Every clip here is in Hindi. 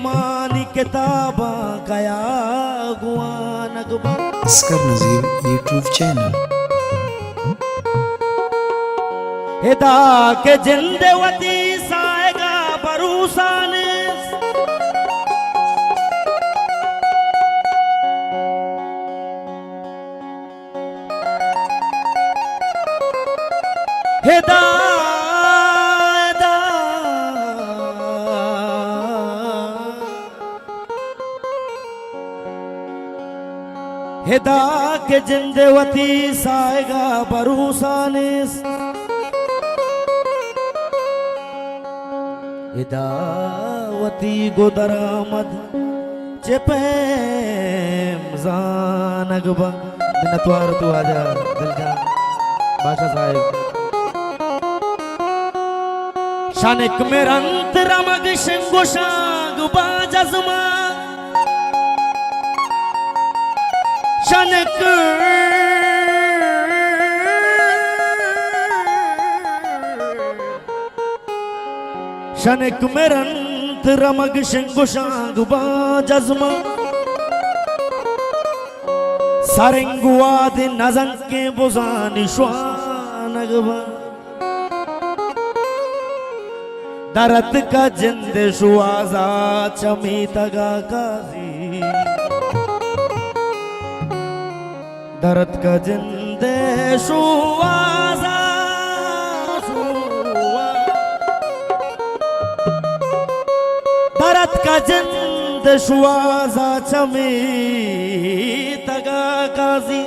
जमानी किताबा कया गुआ नगबा अस्कर नज़ीर यूट्यूब चैनल हिदा के जिंदवती साएगा बरूसान हिदा हिदा के जिंदवती साएगा बरूसानिस हिदावती गोदरामद चेपेम जानगबा मिन्नतवार तू आजा दिलजान बादशाह साहिब शानिक मेरंत रमग शिंगो शांग बाजमा शानिक शनिक मेरंत रमग शिंगो शांग बाजमा सारेंगुआद नजन के बुजानी श्वानगबा दरद का जिंद शुआजा चमी तगा काजी दरद का जिंद शुआजा दरद का जिंद शुआजा चमी तगा काजी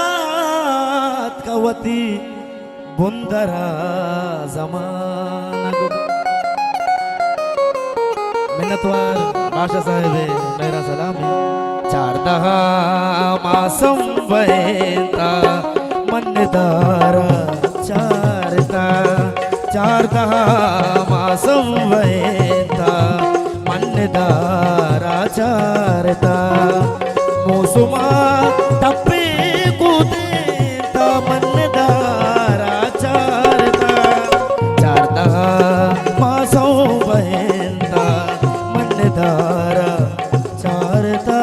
पदानायात कवती बुंदरा जमाना मिन्नतवार बादशाह साहिब मेरा सलाम है चार दहा मासम बहता मनदारा चार दहा मासम बहता मनदारा चारता मौसुमा टप्पे कूदेता मनदारा चारता चारता मासों बहनता मनदारा चारता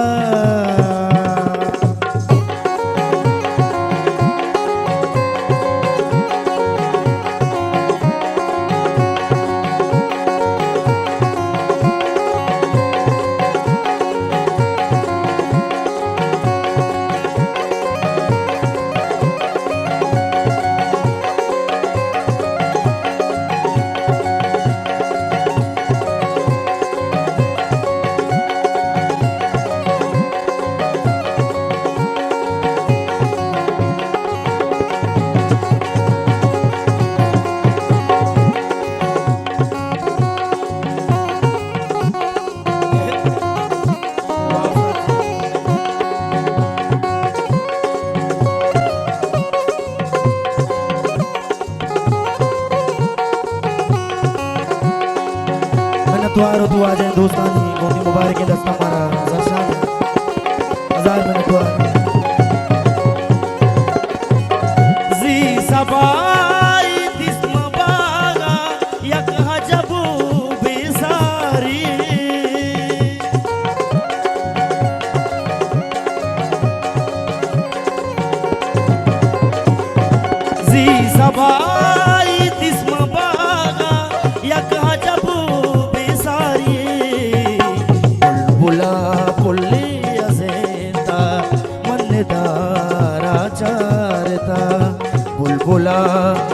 मिन्नतवार तू आ जाए दोस्तानी मोदी मुबारक के दस्ता मारा जरशान हजार मिन्नतवार जी सबाई तिस्म बागा यक हजबू बेसारी जी सबाई तिस्म बागा यक हजबू बुलबुला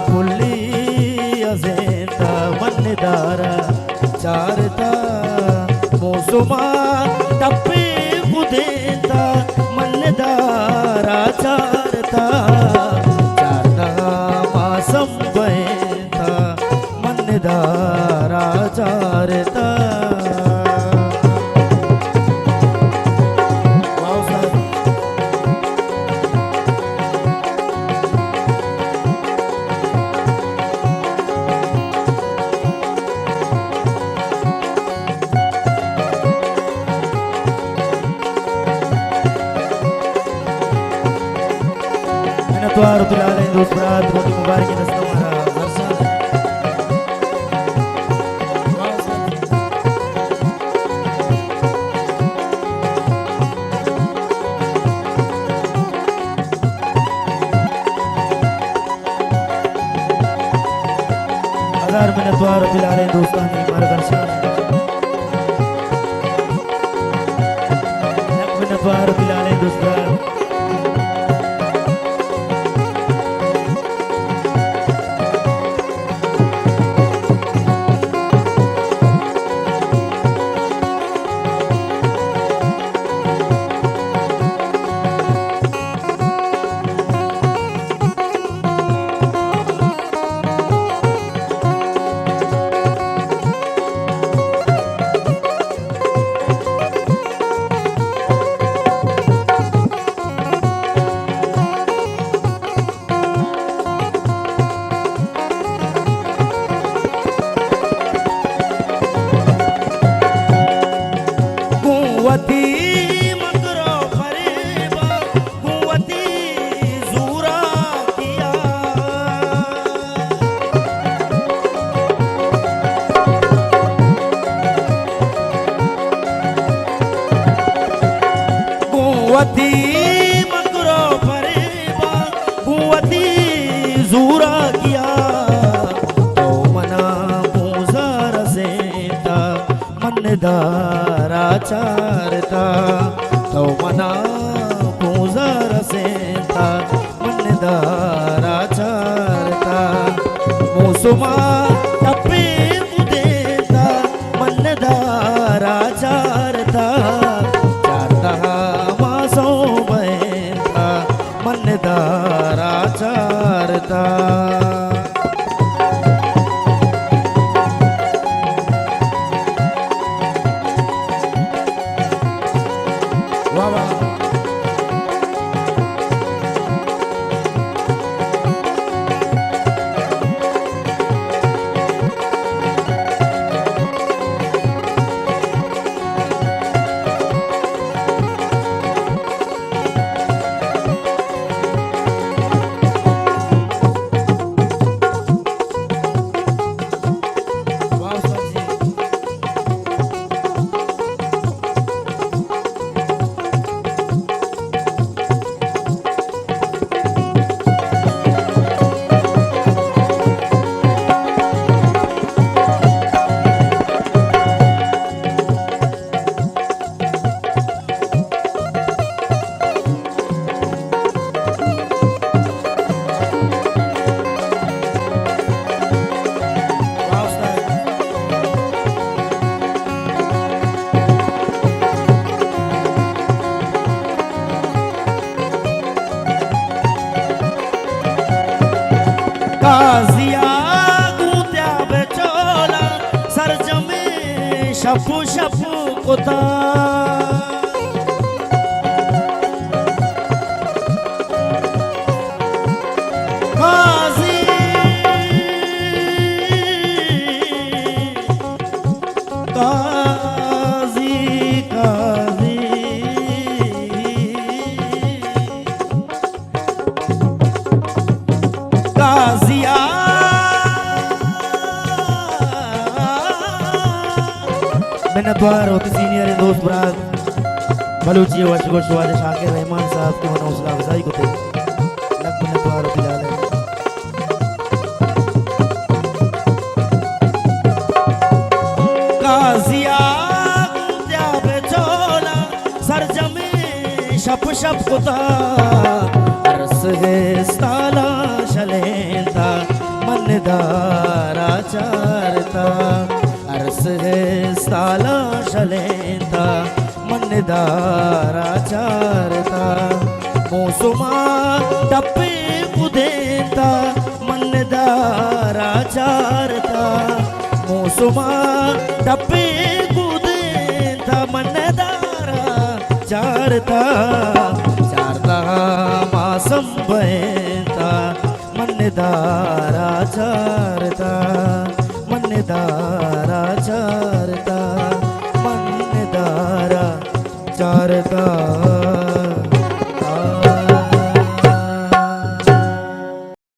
फुल्ली अज़ेंता मनदारा चारता मौसुमा टप्पे बुदेता मनदारा चारता चारता मासम बहता मनदारा चारता मिन्नतवार तुला दोस्त मुबारक के दस्ता मारा हजार मिनटवार पिलाले दोस्तानी मार्गदर्शन मिनटवार पिलाले दोस्तान कुवती मकरो फरेबा कुवती जूरा किया तो मना पूजार सेता मनदारा चारता तो मना पूजार सेता मनदारा चारता मौसुमा टपे मुदेता मनदारा चारता मनदारा चारता वाह वाह काजिया गुत्या बेचोला सरजमे शपू शपू कोता काजी काजी काजी काजिया मिन्नतवार होती सीनियर दोस्त बरात बलूची वशगो शवाद शाकिर रहमान साहब के मन हौसला अफजाई को थे लग मिन्नतवार होती लाले काजिया गुत्या बेचोला सरजमे शप शप कोता अरस है साला शलेंता मनदारा चारता अरस है साला शलेंता मनदारा चारता मौसुमा टप्पे कुदेता मनदारा चारता मौसुमा टप्पे कुदेता मनदारा चारता चारता मासम बहता मनदारा चारता मनदारा चारता मनदारा चारता